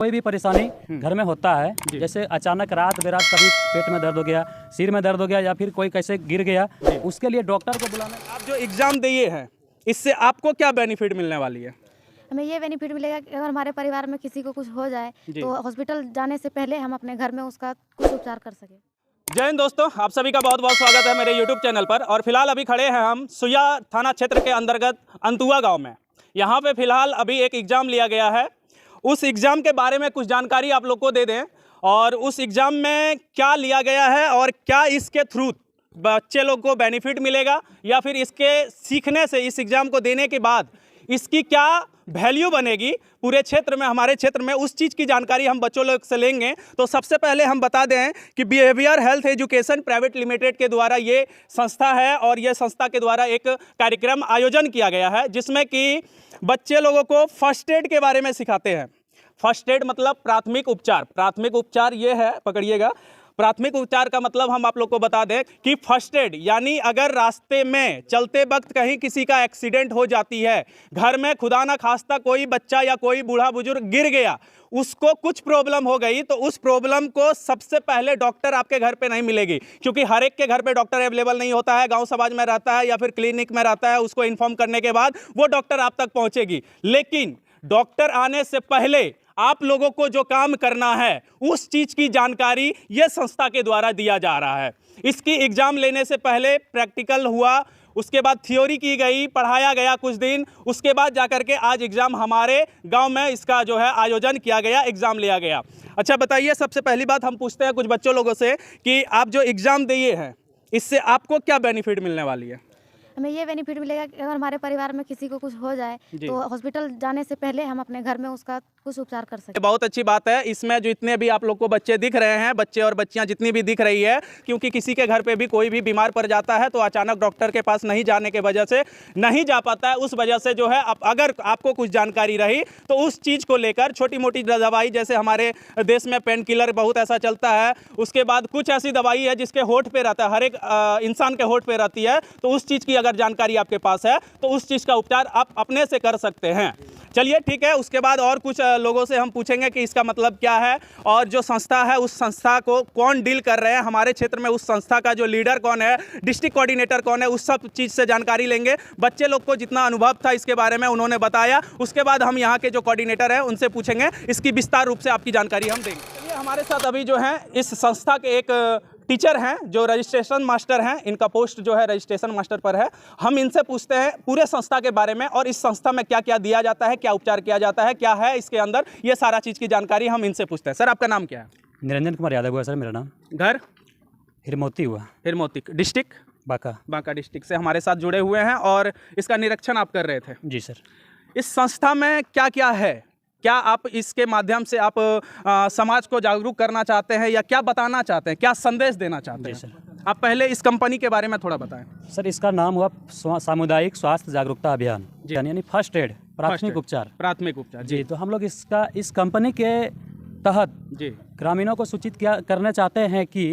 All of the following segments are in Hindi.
कोई भी परेशानी घर में होता है, जैसे अचानक रात बेरात कभी पेट में दर्द हो गया, सिर में दर्द हो गया या फिर कोई कैसे गिर गया, उसके लिए डॉक्टर को बुलाना। आप जो एग्ज़ाम दिए हैं इससे आपको क्या बेनिफिट मिलने वाली है? हमें ये बेनिफिट मिलेगा कि अगर हमारे परिवार में किसी को कुछ हो जाए तो हॉस्पिटल जाने से पहले हम अपने घर में उसका कुछ उपचार कर सकें। जय हिंद दोस्तों, आप सभी का बहुत बहुत स्वागत है मेरे YouTube चैनल पर। और फिलहाल अभी खड़े हैं हम सुइया थाना क्षेत्र के अंतर्गत अंतुआ गांव में। यहाँ पे फिलहाल अभी एक एग्ज़ाम लिया गया है। उस एग्ज़ाम के बारे में कुछ जानकारी आप लोग को दे दें और उस एग्ज़ाम में क्या लिया गया है और क्या इसके थ्रू बच्चे लोग को बेनिफिट मिलेगा या फिर इसके सीखने से, इस एग्ज़ाम को देने के बाद इसकी क्या वैल्यू बनेगी पूरे क्षेत्र में, हमारे क्षेत्र में, उस चीज़ की जानकारी हम बच्चों लोग से लेंगे। तो सबसे पहले हम बता दें कि behaviour health education private limited के द्वारा ये संस्था है और ये संस्था के द्वारा एक कार्यक्रम आयोजन किया गया है जिसमें कि बच्चे लोगों को फर्स्ट एड के बारे में सिखाते हैं। फर्स्ट एड मतलब प्राथमिक उपचार। प्राथमिक उपचार ये है, पकड़िएगा, प्राथमिक उपचार का मतलब हम आप लोग को बता दें कि फर्स्ट एड यानी अगर रास्ते में चलते वक्त कहीं किसी का एक्सीडेंट हो जाती है, घर में खुदा ना खास्ता कोई बच्चा या कोई बूढ़ा बुजुर्ग गिर गया, उसको कुछ प्रॉब्लम हो गई, तो उस प्रॉब्लम को सबसे पहले डॉक्टर आपके घर पे नहीं मिलेगी, क्योंकि हर एक के घर पे डॉक्टर अवेलेबल नहीं होता है। गांव समाज में रहता है या फिर क्लिनिक में रहता है, उसको इन्फॉर्म करने के बाद वो डॉक्टर आप तक पहुंचेगी। लेकिन डॉक्टर आने से पहले आप लोगों को जो काम करना है उस चीज़ की जानकारी ये संस्था के द्वारा दिया जा रहा है। इसकी एग्ज़ाम लेने से पहले प्रैक्टिकल हुआ, उसके बाद थ्योरी की गई, पढ़ाया गया कुछ दिन, उसके बाद जाकर के आज एग्ज़ाम हमारे गांव में इसका जो है आयोजन किया गया, एग्ज़ाम लिया गया। अच्छा बताइए, सबसे पहली बात हम पूछते हैं कुछ बच्चों लोगों से कि आप जो एग्ज़ाम दिए हैं इससे आपको क्या बेनिफिट मिलने वाली है? हमें ये बेनिफिट मिलेगा कि अगर हमारे परिवार में किसी को कुछ हो जाए तो हॉस्पिटल जाने से पहले हम अपने घर में उसका कुछ उपचार कर सकें। बहुत अच्छी बात है। इसमें जो इतने भी आप लोग को बच्चे दिख रहे हैं, बच्चे और बच्चियां जितनी भी दिख रही है, क्योंकि किसी के घर पे भी कोई भी बीमार पड़ जाता है तो अचानक डॉक्टर के पास नहीं जाने के वजह से नहीं जा पाता है। उस वजह से जो है अगर आपको कुछ जानकारी रही तो उस चीज़ को लेकर छोटी मोटी दवाई, जैसे हमारे देश में पेन किलर बहुत ऐसा चलता है, उसके बाद कुछ ऐसी दवाई है जिसके होठ पे रहता है, हर एक इंसान के होठ पे रहती है, तो उस चीज़ की अगर जानकारी आपके पास है तो उस चीज़ का उपचार आप अपने से कर सकते हैं। चलिए ठीक है, उसके बाद और कुछ लोगों से हम पूछेंगे कि इसका मतलब क्या है और जो संस्था है उस संस्था को कौन डील कर रहे हैं, हमारे क्षेत्र में उस संस्था का जो लीडर कौन है, डिस्ट्रिक्ट कोऑर्डिनेटर कौन है, उस सब चीज़ से जानकारी लेंगे। बच्चे लोग को जितना अनुभव था इसके बारे में उन्होंने बताया, उसके बाद हम यहाँ के जो कोऑर्डिनेटर हैं उनसे पूछेंगे, इसकी विस्तार रूप से आपकी जानकारी हम देंगे। चलिए, हमारे साथ अभी जो है इस संस्था के एक टीचर हैं जो रजिस्ट्रेशन मास्टर हैं, इनका पोस्ट जो है रजिस्ट्रेशन मास्टर पर है। हम इनसे पूछते हैं पूरे संस्था के बारे में और इस संस्था में क्या क्या दिया जाता है, क्या उपचार किया जाता है, क्या है इसके अंदर, ये सारा चीज़ की जानकारी हम इनसे पूछते हैं। सर, आपका नाम क्या है? निरंजन कुमार यादव हुआ सर मेरा नाम। घर? हिरमौती हुआ। हिरमौती। डिस्ट्रिक्ट? बांका। बांका डिस्ट्रिक्ट से हमारे साथ जुड़े हुए हैं और इसका निरीक्षण आप कर रहे थे। जी सर। इस संस्था में क्या क्या है, क्या आप इसके माध्यम से आप समाज को जागरूक करना चाहते हैं या क्या बताना चाहते हैं, क्या संदेश देना चाहते हैं? सर, आप पहले इस कंपनी के बारे में थोड़ा बताएं। सर, इसका नाम हुआ सामुदायिक स्वास्थ्य जागरूकता अभियान, यानी फर्स्ट एड, प्राथमिक उपचार। प्राथमिक उपचार जी। तो हम लोग इस कंपनी के तहत जी ग्रामीणों को सूचित करना चाहते हैं कि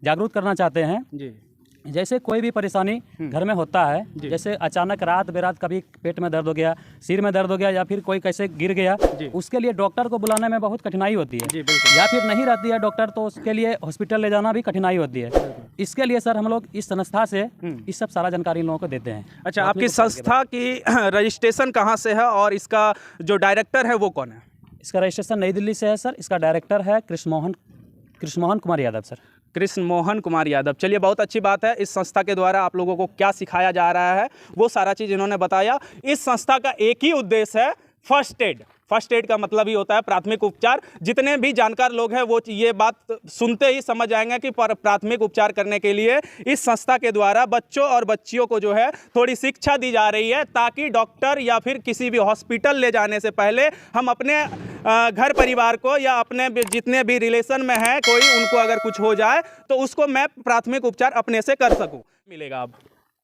जागरूक करना चाहते हैं जी। जैसे कोई भी परेशानी घर में होता है, जैसे अचानक रात बेरात कभी पेट में दर्द हो गया, सिर में दर्द हो गया या फिर कोई कैसे गिर गया, उसके लिए डॉक्टर को बुलाने में बहुत कठिनाई होती है या फिर नहीं रहती है डॉक्टर, तो उसके लिए हॉस्पिटल ले जाना भी कठिनाई होती है। इसके लिए सर हम लोग इस संस्था से इस सब सारा जानकारी इन लोगों को देते हैं। अच्छा, आपकी संस्था की रजिस्ट्रेशन कहाँ से है और इसका जो डायरेक्टर है वो कौन है? इसका रजिस्ट्रेशन नई दिल्ली से है सर। इसका डायरेक्टर है कृष्णमोहन कुमार यादव सर। कृष्णमोहन कुमार यादव। चलिए, बहुत अच्छी बात है। इस संस्था के द्वारा आप लोगों को क्या सिखाया जा रहा है वो सारा चीज़ इन्होंने बताया। इस संस्था का एक ही उद्देश्य है, फर्स्ट एड। फर्स्ट एड का मतलब ही होता है प्राथमिक उपचार। जितने भी जानकार लोग हैं वो ये बात सुनते ही समझ जाएंगे कि प्राथमिक उपचार करने के लिए इस संस्था के द्वारा बच्चों और बच्चियों को जो है थोड़ी शिक्षा दी जा रही है, ताकि डॉक्टर या फिर किसी भी हॉस्पिटल ले जाने से पहले हम अपने घर परिवार को या अपने जितने भी रिलेशन में है कोई, उनको अगर कुछ हो जाए तो उसको मैं प्राथमिक उपचार अपने से कर सकूँ। मिलेगा अब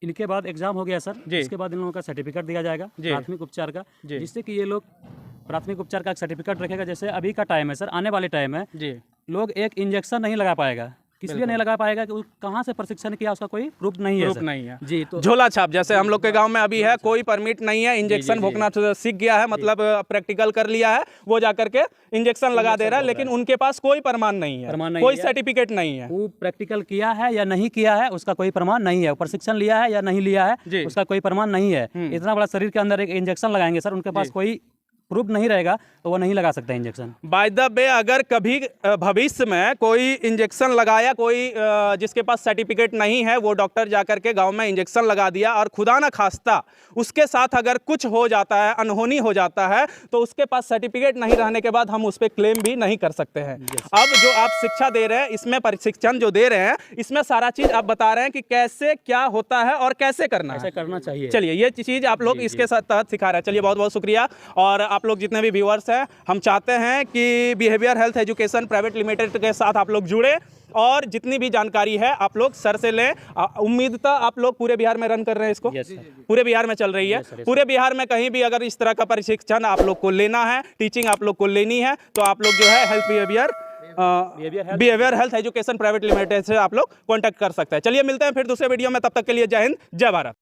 इनके बाद एग्जाम हो गया सर, इसके बाद इन लोगों का सर्टिफिकेट दिया जाएगा प्राथमिक उपचार का, जिससे कि ये लोग प्राथमिक उपचार का सर्टिफिकेट रखेगा। जैसे अभी का टाइम है सर, आने वाले टाइम है लोग एक इंजेक्शन नहीं लगा पाएगा, किस लिए नहीं लगा पाएगा कि कहाँ से प्रशिक्षण किया उसका कोई प्रूफ नहीं है प्रूफ सर। नहीं है। जी तो झोला छाप जैसे हम लोग के गांव में अभी है, कोई परमिट नहीं है, इंजेक्शन भोंकना सीख गया है, मतलब प्रैक्टिकल कर लिया है, वो जाकर के इंजेक्शन लगा दे रहा है, लेकिन उनके पास कोई प्रमाण नहीं है, कोई सर्टिफिकेट नहीं है। वो प्रैक्टिकल किया है या नहीं किया है उसका कोई प्रमाण नहीं है, प्रशिक्षण लिया है या नहीं लिया है उसका कोई प्रमाण नहीं है। इतना बड़ा शरीर के अंदर एक इंजेक्शन लगाएंगे सर, उनके पास कोई प्रूफ नहीं रहेगा तो वो नहीं लगा सकता इंजेक्शन। बाय द वे, अगर कभी भविष्य में कोई इंजेक्शन लगाया, कोई जिसके पास सर्टिफिकेट नहीं है, वो डॉक्टर जाकर के गांव में इंजेक्शन लगा दिया और खुदा ना खास्ता उसके साथ अगर कुछ हो जाता है, अनहोनी हो जाता है, तो उसके पास सर्टिफिकेट नहीं रहने के बाद हम उस पर क्लेम भी नहीं कर सकते हैं। अब जो आप शिक्षा दे रहे हैं, इसमें प्रशिक्षण जो दे रहे हैं, इसमें सारा चीज़ आप बता रहे हैं कि कैसे क्या होता है और कैसे करना चाहिए। चलिए ये चीज़ आप लोग इसके साथ तहत सिखा रहे हैं। चलिए बहुत बहुत शुक्रिया। और आप लोग जितने भी व्यूअर्स हैं, हम चाहते हैं कि behaviour health education private limited के साथ आप लोग जुड़े और जितनी भी जानकारी है आप लोग सर से लें। उम्मीदता आप लोग पूरे बिहार में रन कर रहे हैं इसको? पूरे बिहार में चल रही है। पूरे बिहार में कहीं भी अगर इस तरह का प्रशिक्षण आप लोग को लेना है, टीचिंग आप लोग को लेनी है, तो आप लोग जो है health behaviour health education private limited से आप लोग कॉन्टैक्ट कर सकते हैं। चलिए मिलते हैं फिर दूसरे वीडियो में, तब तक के लिए जय हिंद, जय भारत।